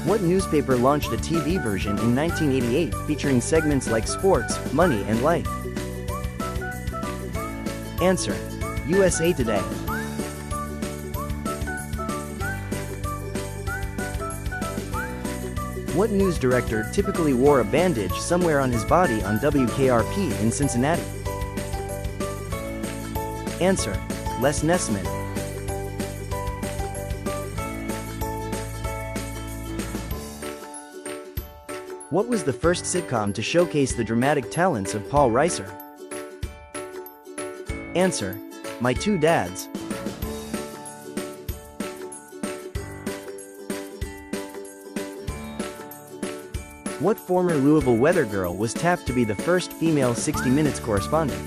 What newspaper launched a TV version in 1988 featuring segments like sports, money and life? Answer: USA Today. What news director typically wore a bandage somewhere on his body on WKRP in Cincinnati? Answer: Les Nessman. What was the first sitcom to showcase the dramatic talents of Paul Reiser? Answer: My Two Dads. What former Louisville weather girl was tapped to be the first female 60 Minutes correspondent?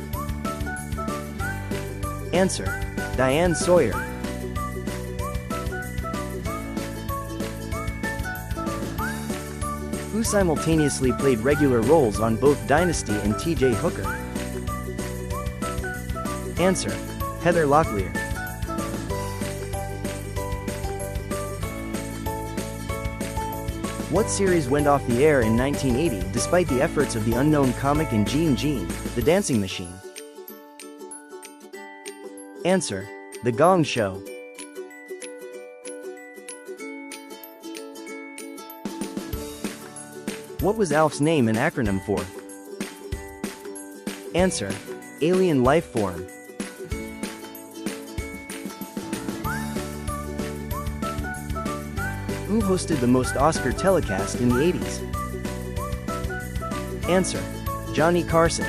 Answer: Diane Sawyer. Who simultaneously played regular roles on both Dynasty and T.J. Hooker? Answer: Heather Locklear. What series went off the air in 1980 despite the efforts of the unknown comic and Gene Gene, The Dancing Machine? Answer: The Gong Show. What was ALF's name an acronym for? Answer: Alien Life Form. Who hosted the most Oscar telecast in the 80s? Answer: Johnny Carson.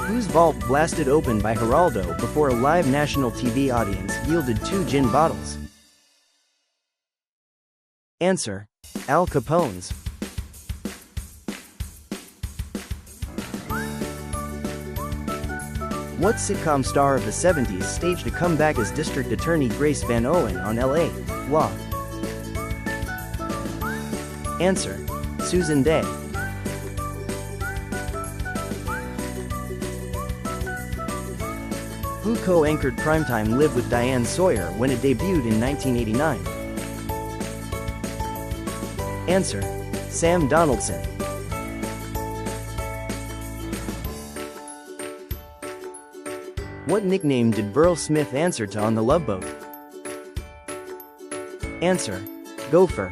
Whose vault blasted open by Geraldo before a live national TV audience yielded 2 gin bottles? Answer: Al Capone's. What sitcom star of the 70s staged a comeback as District Attorney Grace Van Owen on L.A. Law? Answer: Susan Day. Who co-anchored Primetime Live with Diane Sawyer when it debuted in 1989? Answer: Sam Donaldson. What nickname did Burl Smith answer to on The Love Boat? Answer: Gopher.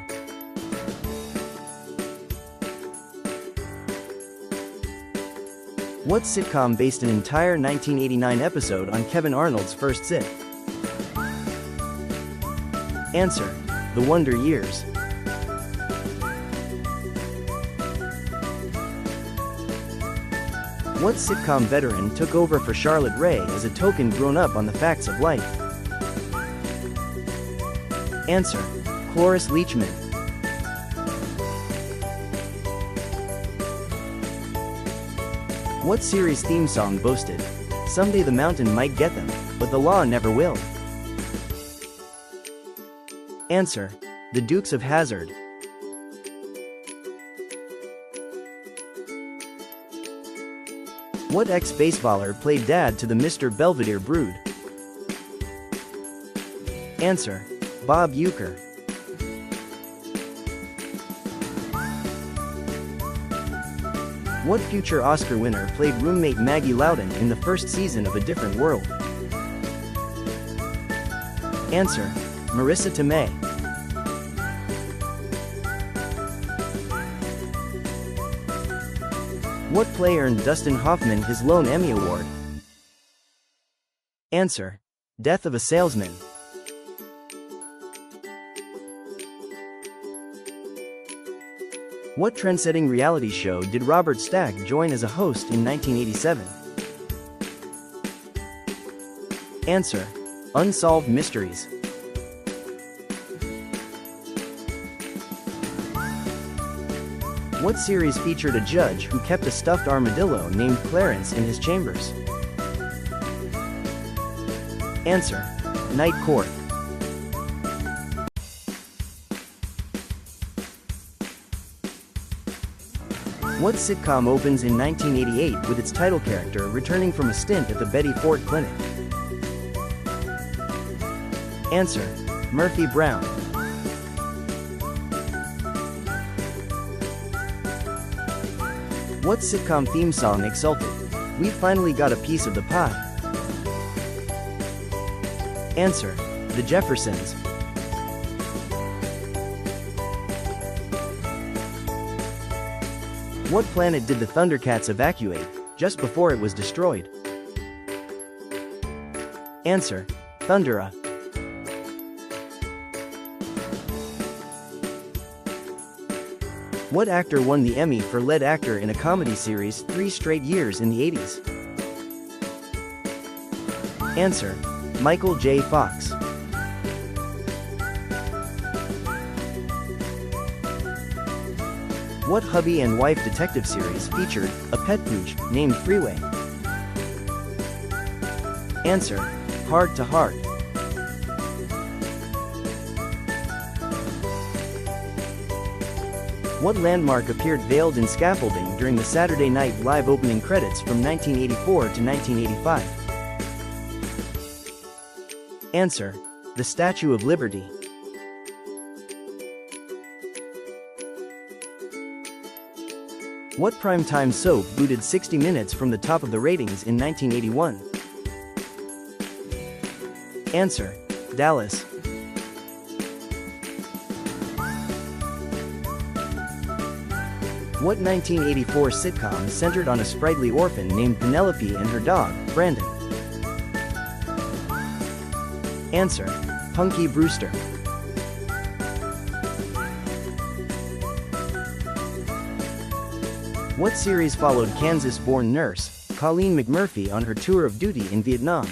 What sitcom based an entire 1989 episode on Kevin Arnold's first sit? Answer: The Wonder Years. What sitcom veteran took over for Charlotte Rae as a token grown up on the facts of life? Answer: Cloris Leachman. What series theme song boasted, "Someday the mountain might get them, but the law never will"? Answer: The Dukes of Hazzard. What ex-baseballer played dad to the Mr. Belvedere brood? Answer: Bob Uecker. What future Oscar winner played roommate Maggie Loudon in the first season of A Different World? Answer: Marissa Tomei. What play earned Dustin Hoffman his lone Emmy Award? Answer: Death of a Salesman. What trendsetting reality show did Robert Stack join as a host in 1987? Answer: Unsolved Mysteries. What series featured a judge who kept a stuffed armadillo named Clarence in his chambers? Answer: Night Court. What sitcom opens in 1988 with its title character returning from a stint at the Betty Ford Clinic? Answer: Murphy Brown. What sitcom theme song exulted? We finally got a piece of the pie. Answer: The Jeffersons. What planet did the Thundercats evacuate just before it was destroyed? Answer: Thundera. What actor won the Emmy for lead actor in a comedy series 3 straight years in the 80s? Answer: Michael J. Fox. What hubby and wife detective series featured a pet pooch named Freeway? Answer: Heart to Heart. What landmark appeared veiled in scaffolding during the Saturday Night Live opening credits from 1984 to 1985? Answer: The Statue of Liberty. What primetime soap booted 60 Minutes from the top of the ratings in 1981? Answer: Dallas. What 1984 sitcom centered on a sprightly orphan named Penelope and her dog, Brandon? Answer: Punky Brewster. What series followed Kansas-born nurse Colleen McMurphy on her tour of duty in Vietnam?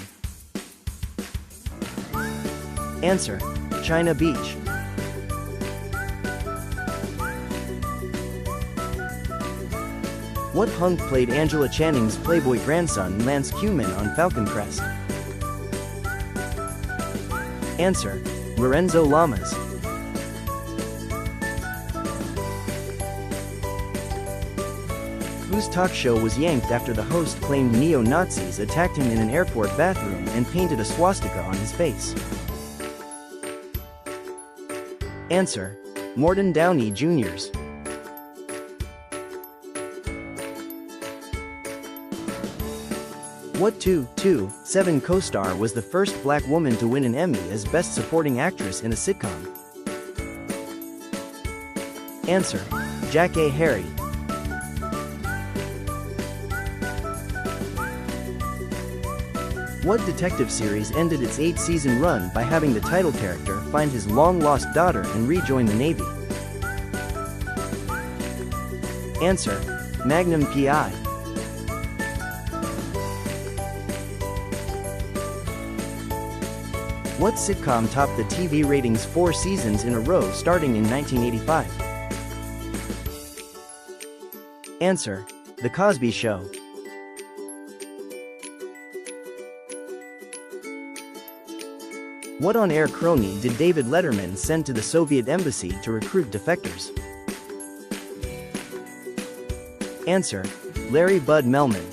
Answer: China Beach. What hunk played Angela Channing's Playboy grandson Lance Kuhlman on Falcon Crest? Answer: Lorenzo Lamas. Whose talk show was yanked after the host claimed neo-Nazis attacked him in an airport bathroom and painted a swastika on his face? Answer: Morton Downey Jr.'s. What 227 co-star was the first black woman to win an Emmy as Best Supporting Actress in a sitcom? Answer: Jack A. Harry. What detective series ended its 8-season run by having the title character find his long-lost daughter and rejoin the Navy? Answer: Magnum P.I. What sitcom topped the TV ratings 4 seasons in a row starting in 1985? Answer: The Cosby Show. What on-air crony did David Letterman send to the Soviet embassy to recruit defectors? Answer: Larry Bud Melman.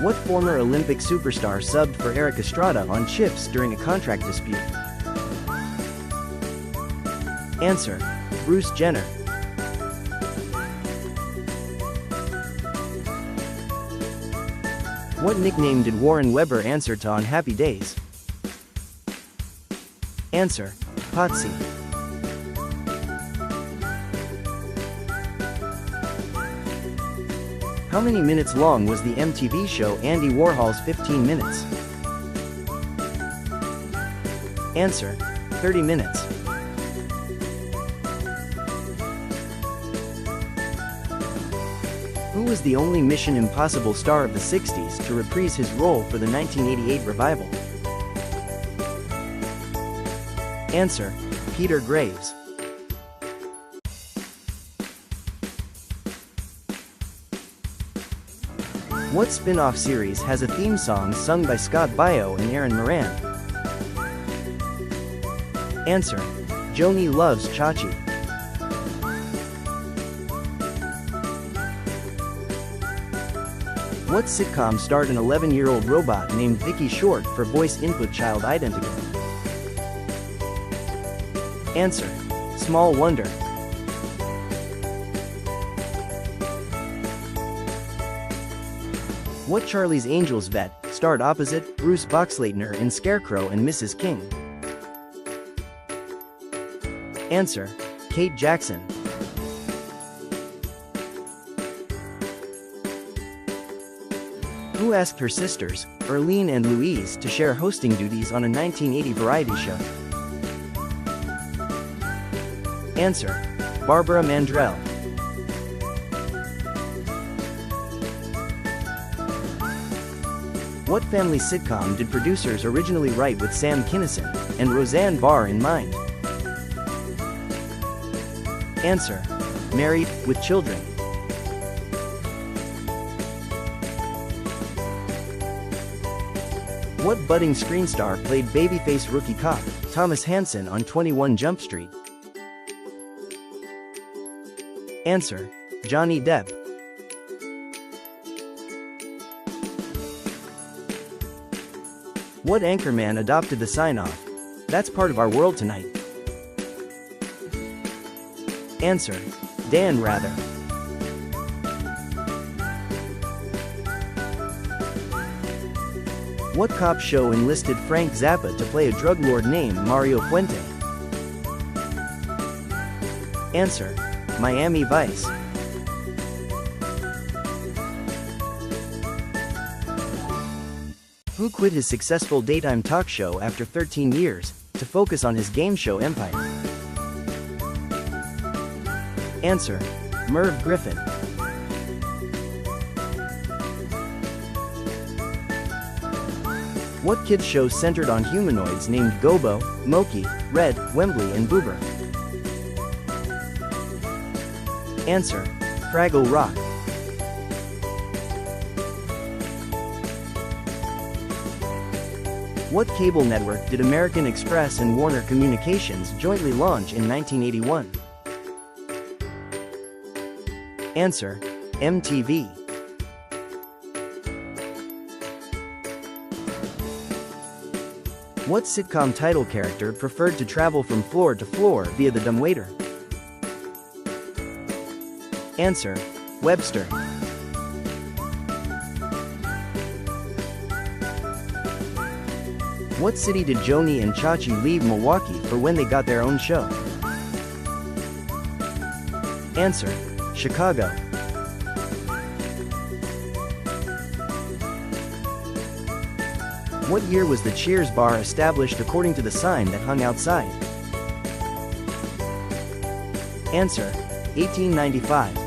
What former Olympic superstar subbed for Eric Estrada on Chips during a contract dispute? Answer: Bruce Jenner. What nickname did Warren Weber answer to on Happy Days? Answer: Potsy. How many minutes long was the MTV show Andy Warhol's 15 Minutes? Answer: 30 minutes. Who was the only Mission Impossible star of the 60s to reprise his role for the 1988 revival? Answer: Peter Graves. What spin-off series has a theme song sung by Scott Baio and Aaron Moran? Answer: Joni Loves Chachi. What sitcom starred an 11-year-old robot named Vicky Short for voice input child identity? Answer: Small Wonder. What Charlie's Angels vet starred opposite Bruce Boxleitner in Scarecrow and Mrs. King? Answer: Kate Jackson. Who asked her sisters, Earlene and Louise, to share hosting duties on a 1980 variety show? Answer: Barbara Mandrell. What family sitcom did producers originally write with Sam Kinison and Roseanne Barr in mind? Answer: Married with Children. What budding screen star played babyface rookie cop Thomas Hansen on 21 Jump Street? Answer: Johnny Depp. What anchorman adopted the sign-off, "That's part of our world tonight"? Answer: Dan Rather. What cop show enlisted Frank Zappa to play a drug lord named Mario Puente? Answer: Miami Vice. Who quit his successful daytime talk show after 13 years to focus on his game show empire? Answer: Merv Griffin. What kids show centered on humanoids named Gobo, Moki, Red, Wembley and Boober? Answer: Fraggle Rock. What cable network did American Express and Warner Communications jointly launch in 1981? Answer: MTV. What sitcom title character preferred to travel from floor to floor via the dumbwaiter? Answer: Webster. What city did Joni and Chachi leave Milwaukee for when they got their own show? Answer: Chicago. What year was the Cheers bar established according to the sign that hung outside? Answer: 1895.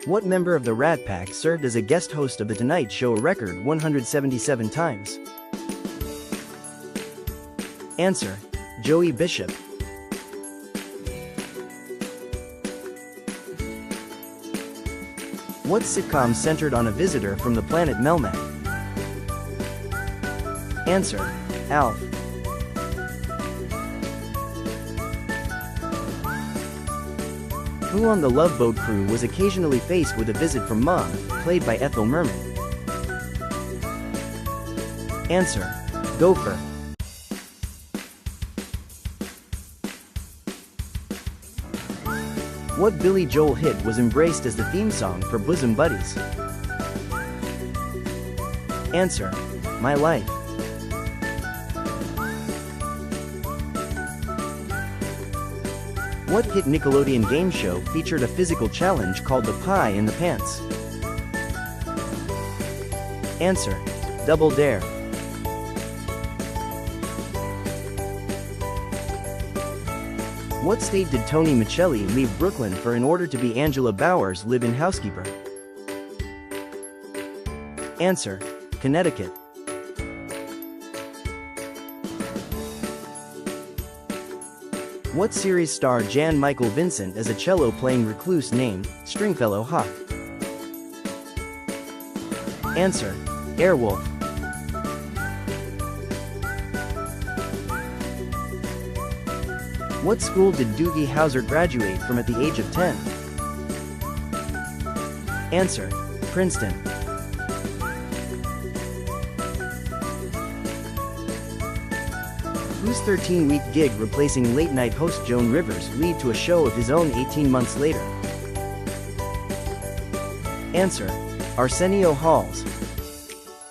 What member of the Rat Pack served as a guest host of The Tonight Show a record 177 times? Answer: Joey Bishop. What sitcom centered on a visitor from the planet Melmac? Answer: Alf. Who on the Love Boat crew was occasionally faced with a visit from Mom, played by Ethel Merman? Answer: Gopher. What Billy Joel hit was embraced as the theme song for Bosom Buddies? Answer: My Life. What hit Nickelodeon game show featured a physical challenge called the Pie in the Pants? Answer: Double Dare. What state did Tony Michelli leave Brooklyn for in order to be Angela Bauer's live-in housekeeper? Answer: Connecticut. What series starred Jan Michael Vincent as a cello-playing recluse named Stringfellow Hawk? Answer: Airwolf. What school did Doogie Howser graduate from at the age of 10? Answer: Princeton. Whose 13-week gig replacing late-night host Joan Rivers lead to a show of his own 18 months later? Answer: Arsenio Hall's.